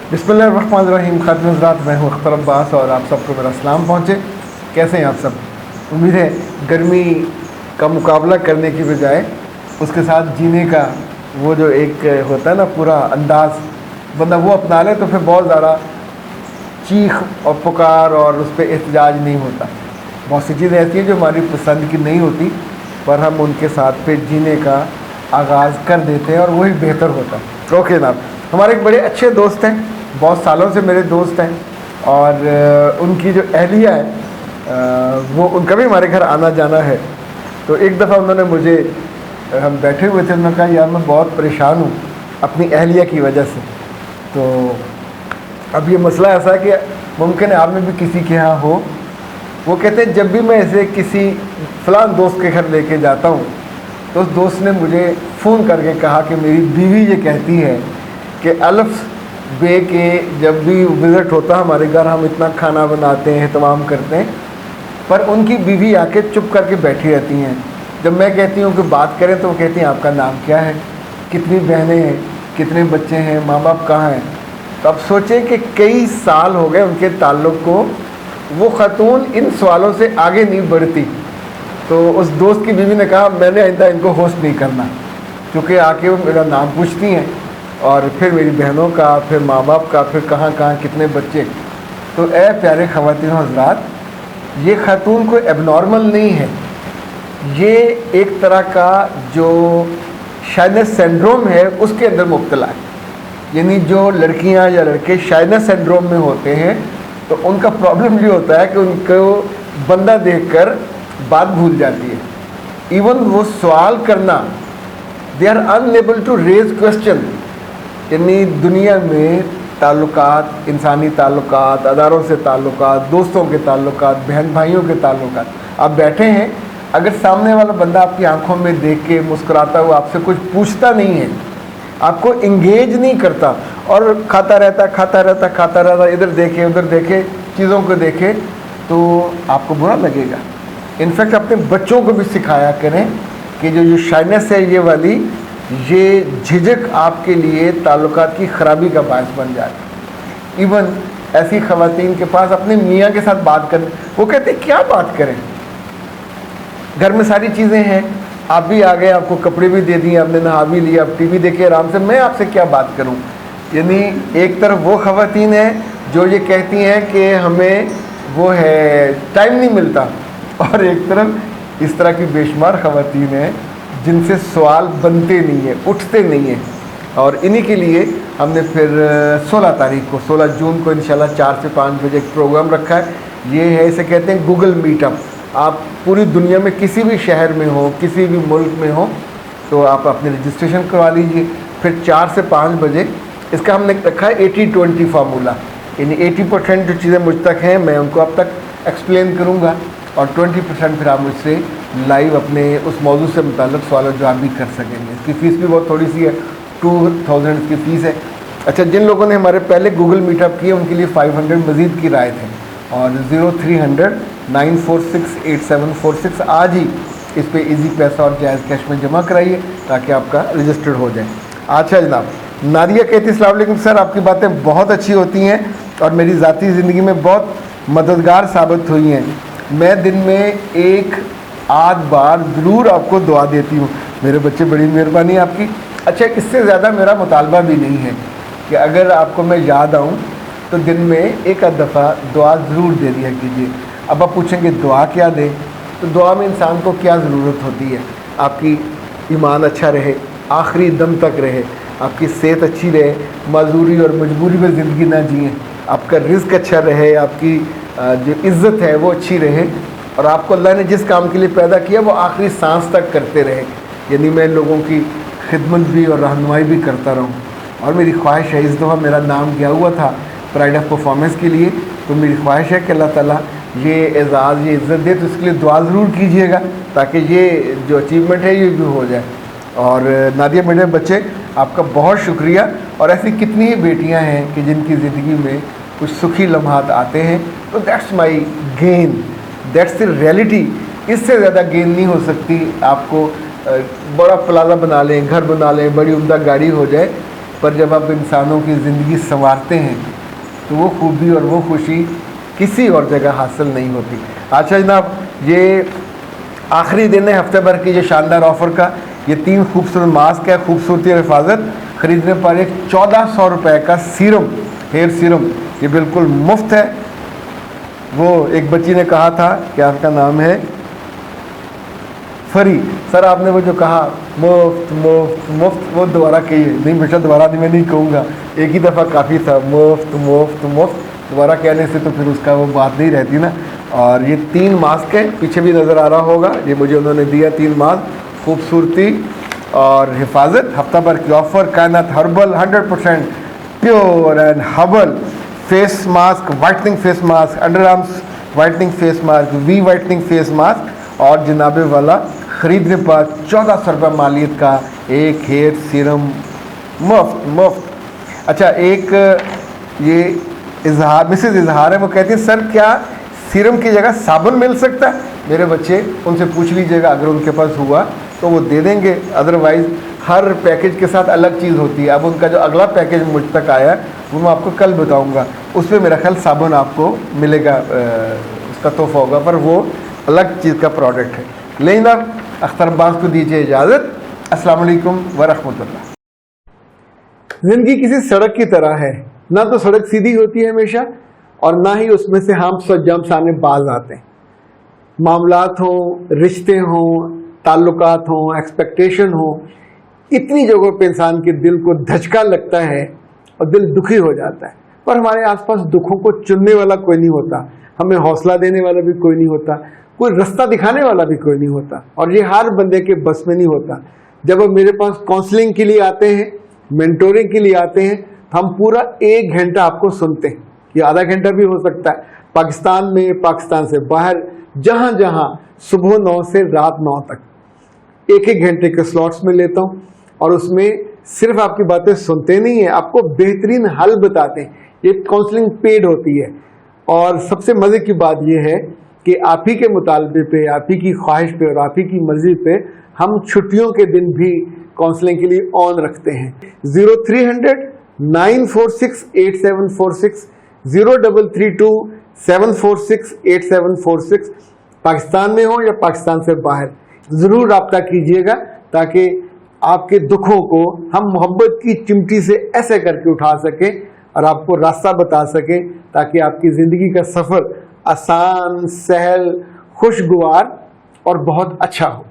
बिस्मिल्लाहिर्रहमानिर्रहीम। खातिन हज़रात, मैं हूँ अख्तर अब्बास और आप सबको मेरा सलाम पहुँचे। कैसे हैं आप सब? उम्मीद है गर्मी का मुकाबला करने की बजाय उसके साथ जीने का वो जो एक होता है ना पूरा अंदाज़, बंदा वो अपना ले तो फिर बहुत ज़्यादा चीख और पुकार और उस पर एहतजाज नहीं होता। बहुत सी चीज़ें ऐसी हैं जो हमारी पसंद की नहीं होती, पर हम उनके साथ फिर जीने का आगाज़ कर देते हैं और वही बेहतर होता है। ओके जनाब, हमारे एक बड़े अच्छे दोस्त हैं, बहुत सालों से मेरे दोस्त हैं, और उनकी जो अहलिया है वो उनका भी हमारे घर आना जाना है। तो एक दफ़ा उन्होंने मुझे, हम बैठे हुए थे, उन्होंने कहा यार मैं बहुत परेशान हूँ अपनी अहलिया की वजह से। तो अब ये मसला ऐसा है कि मुमकिन है आप में भी किसी के यहाँ हो। वो कहते हैं जब भी मैं ऐसे किसी फ़लाँ दोस्त के घर लेके जाता हूँ तो उस दोस्त ने मुझे फ़ोन करके कहा कि मेरी बीवी ये कहती है कि अल्फ़ बे के जब भी विज़िट होता हमारे घर, हम इतना खाना बनाते हैं, तमाम करते हैं, पर उनकी बीवी आके चुप करके बैठी रहती हैं। जब मैं कहती हूँ कि बात करें तो वो कहती हैं आपका नाम क्या है, कितनी बहनें हैं, कितने बच्चे हैं, माँ बाप कहाँ हैं। तो अब सोचें कि कई साल हो गए उनके ताल्लुक़ को, वो ख़ातून इन सवालों से आगे नहीं बढ़ती। तो उस दोस्त की बीवी ने कहा मैंने आइंदा इनको होस्ट नहीं करना, क्योंकि आके वो मेरा नाम पूछती हैं और फिर मेरी बहनों का, फिर माँ बाप का, फिर कहाँ कहाँ कितने बच्चे। तो ए प्यारे ख़वातीन हज़रात, ये ख़ातून कोई एबनॉर्मल नहीं है, ये एक तरह का जो शाइनेस सिंड्रोम है उसके अंदर मुब्तला है। यानी जो लड़कियां या लड़के शाइनेस सिंड्रोम में होते हैं तो उनका प्रॉब्लम ये होता है कि उनको बंदा देखकर बात भूल जाती है। इवन वो सवाल करना, they are unable to raise question. यानी दुनिया में ताल्लुकात, इंसानी ताल्लुकात, अदारों से ताल्लुकात, दोस्तों के ताल्लुकात, बहन भाइयों के ताल्लुकात, आप बैठे हैं, अगर सामने वाला बंदा आपकी आंखों में देख के मुस्कुराता हुआ आपसे कुछ पूछता नहीं है, आपको इंगेज नहीं करता और खाता रहता, इधर देखे उधर देखे, चीज़ों को देखे, तो आपको बुरा लगेगा। इनफैक्ट अपने बच्चों को भी सिखाया करें कि जो शाइनेस है ये वाली, ये झिझक आपके लिए ताल्लुकात की ख़राबी का बायस बन जाए। इवन ऐसी ख़वातीन के पास अपने मियाँ के साथ बात करने, वो कहते क्या बात करें, घर में सारी चीज़ें हैं, आप भी आ गए, आपको कपड़े भी दे दिए, आपने नहा भी लिया, आप टीवी देखे आराम से, मैं आपसे क्या बात करूं। यानी एक तरफ वो ख़वातीन हैं जो ये कहती हैं कि हमें वो है टाइम नहीं मिलता, और एक तरफ इस तरह की बेशुमार ख़वातीन हैं जिनसे सवाल बनते नहीं हैं, उठते नहीं हैं। और इन्हीं के लिए हमने फिर 16 जून को इंशाल्लाह 4 से 5 बजे एक प्रोग्राम रखा है। ये है, इसे कहते हैं गूगल मीटअप। आप पूरी दुनिया में किसी भी शहर में हो, किसी भी मुल्क में हो, तो आप अपने रजिस्ट्रेशन करवा लीजिए। फिर 4 से 5 बजे इसका हमने रखा है 80-20 फार्मूला, यानी 80% जो चीज़ें मुझ तक हैं मैं उनको अब तक एक्सप्लेन करूँगा, और 20% फिर आप मुझसे लाइव अपने उस मौजू से मुताल्लिक़ सवाल और जवाब भी कर सकेंगे। इसकी फ़ीस भी बहुत थोड़ी सी है, 2000 की फ़ीस है। अच्छा, जिन लोगों ने हमारे पहले गूगल मीटअप किए उनके लिए 500 मज़ीद की रायत है, और 0300 946 8746 आज ही इस पे इजी पैसा और जायज़ कैश में जमा कराइए ताकि आपका रजिस्टर्ड हो जाए। अच्छा जनाब, नादिया कहती अस्सलाम वालेकुम सर, आपकी बातें बहुत अच्छी होती हैं और मेरी ज़ाती ज़िंदगी में बहुत मददगार साबित हुई हैं। मैं दिन में 1-8 बार ज़रूर आपको दुआ देती हूँ। मेरे बच्चे, बड़ी मेहरबानी आपकी। अच्छा, इससे ज़्यादा मेरा मुतालबा भी नहीं है कि अगर आपको मैं याद आऊँ तो दिन में एक आध दफ़ा दुआ ज़रूर दे दिया कीजिए। अब आप पूछेंगे दुआ क्या दें, तो दुआ में इंसान को क्या ज़रूरत होती है, आपकी ईमान अच्छा रहे, आखिरी दम तक रहे, आपकी सेहत अच्छी रहे, माजूरी और मजबूरी में ज़िंदगी ना जिए, आपका रिज़्क अच्छा रहे, आपकी जो इज़्ज़त है वो अच्छी रहे, और आपको अल्लाह ने जिस काम के लिए पैदा किया वो आखिरी सांस तक करते रहे। यानी मैं लोगों की खिदमत भी और रहनुमाई भी करता रहूँ। और मेरी ख्वाहिश है, इस दफ़ा मेरा नाम गया हुआ था प्राइड ऑफ परफॉर्मेंस के लिए, तो मेरी ख्वाहिश है कि अल्लाह ताला ये एज़ाज़, ये इज़्ज़त दे, तो इसके लिए दुआ ज़रूर कीजिएगा ताकि ये जो अचीवमेंट है ये भी हो जाए। और नादिया, मेरे बच्चे, आपका बहुत शुक्रिया। और ऐसी कितनी ही बेटियां हैं कि जिनकी ज़िंदगी में कुछ सुखी लम्हात आते हैं, तो that's my gain, that's the reality. इससे ज़्यादा गेन नहीं हो सकती। आपको बड़ा प्लाजा बना लें, घर बना लें, बड़ी उम्दा गाड़ी हो जाए, پر جب آپ انسانوں کی زندگی संवारते ہیں تو وہ خوبی اور وہ خوشی کسی اور جگہ حاصل نہیں ہوتی. اچھا جناب، یہ آخری دن ہے ہفتے بھر کی یہ شاندار آفر کا. یہ 3 خوبصورت ماسک ہے، خوبصورتی اور حفاظت خریدنے پر ایک 1400 روپے کا سیرم، ہیئر سیرم، یہ بالکل مفت ہے. وہ ایک بچی نے کہا تھا کہ آپ کا نام ہے فری، سر آپ نے وہ جو کہا مفت مفت مفت، وہ دوبارہ کہیے. نہیں بیٹا دوبارہ نہیں، میں نہیں کہوں گا، ایک ہی دفعہ کافی تھا. مفت مفت مفت دوبارہ کہنے سے تو پھر اس کا وہ بات نہیں رہتی نا. اور یہ 3 ماسک ہیں، پیچھے بھی نظر آ رہا ہوگا، یہ مجھے انہوں نے دیا 3 ماسک، خوبصورتی اور حفاظت ہفتہ بھر کی offer. Kainaat herbal 100% pure and herbal face mask, whitening face mask, under arms whitening face mask, V whitening face mask, اور جناب والا خریدنے پر 1400 روپے مالیت کا ایک ہیئر سیرم مفت مفت. اچھا، ایک یہ اظہار مسز اظہار ہے، وہ کہتی ہیں سر کیا سیرم کی جگہ صابن مل سکتا ہے؟ میرے بچے ان سے پوچھ لیجئے گا، اگر ان کے پاس ہوا تو وہ دے دیں گے، ادروائز ہر پیکج کے ساتھ الگ چیز ہوتی ہے. اب ان کا جو اگلا پیکج مجھ تک آیا ہے وہ میں آپ کو کل بتاؤں گا، اس میں میرا خیال صابن آپ کو ملے گا، اس کا تحفہ ہوگا، پر وہ الگ چیز کا پروڈکٹ ہے. لیکن اب اختر عباس کو دیجیے اجازت. السلام علیکم ورحمۃ اللہ. زندگی کسی سڑک کی طرح ہے، نہ تو سڑک سیدھی ہوتی ہے ہمیشہ، اور نہ ہی اس میں سے ہم سجم سامنے باز آتے ہیں. معاملات ہوں، رشتے ہوں، تعلقات ہوں، ایکسپیکٹیشن ہوں، اتنی جگہوں پہ انسان کے دل کو دھچکا لگتا ہے اور دل دکھی ہو جاتا ہے. پر ہمارے آس پاس دکھوں کو چننے والا کوئی نہیں ہوتا، ہمیں حوصلہ دینے والا بھی کوئی نہیں ہوتا، کوئی رستہ دکھانے والا بھی کوئی نہیں ہوتا، اور یہ ہر بندے کے بس میں نہیں ہوتا. جب وہ میرے پاس کاؤنسلنگ کے لیے آتے ہیں، مینٹورنگ کے لیے آتے ہیں، ہم پورا 1 گھنٹہ آپ کو سنتے ہیں، یہ آدھا گھنٹہ بھی ہو سکتا ہے. پاکستان میں، پاکستان سے باہر، جہاں جہاں صبح 9 سے رات 9 تک 1 گھنٹے کے سلاٹس میں لیتا ہوں، اور اس میں صرف آپ کی باتیں سنتے نہیں ہیں، آپ کو بہترین حل بتاتے ہیں. یہ کاؤنسلنگ پیڈ ہوتی ہے، اور سب سے مزے کی بات یہ ہے کہ آپ ہی کے مطالبے پہ، آپ ہی کی خواہش پہ اور آپ ہی کی مرضی پہ ہم چھٹیوں کے دن بھی کاؤنسلنگ کے لیے آن رکھتے ہیں. 0300 946 8746 0332 746 8746. پاکستان میں ہو یا پاکستان سے باہر، ضرور رابطہ کیجیے گا، تاکہ آپ کے دکھوں کو ہم محبت کی چمٹی سے ایسے کر کے اٹھا سکیں اور آپ کو راستہ بتا سکیں، تاکہ آپ کی زندگی کا سفر آسان، سہل، خوشگوار اور بہت اچھا ہو.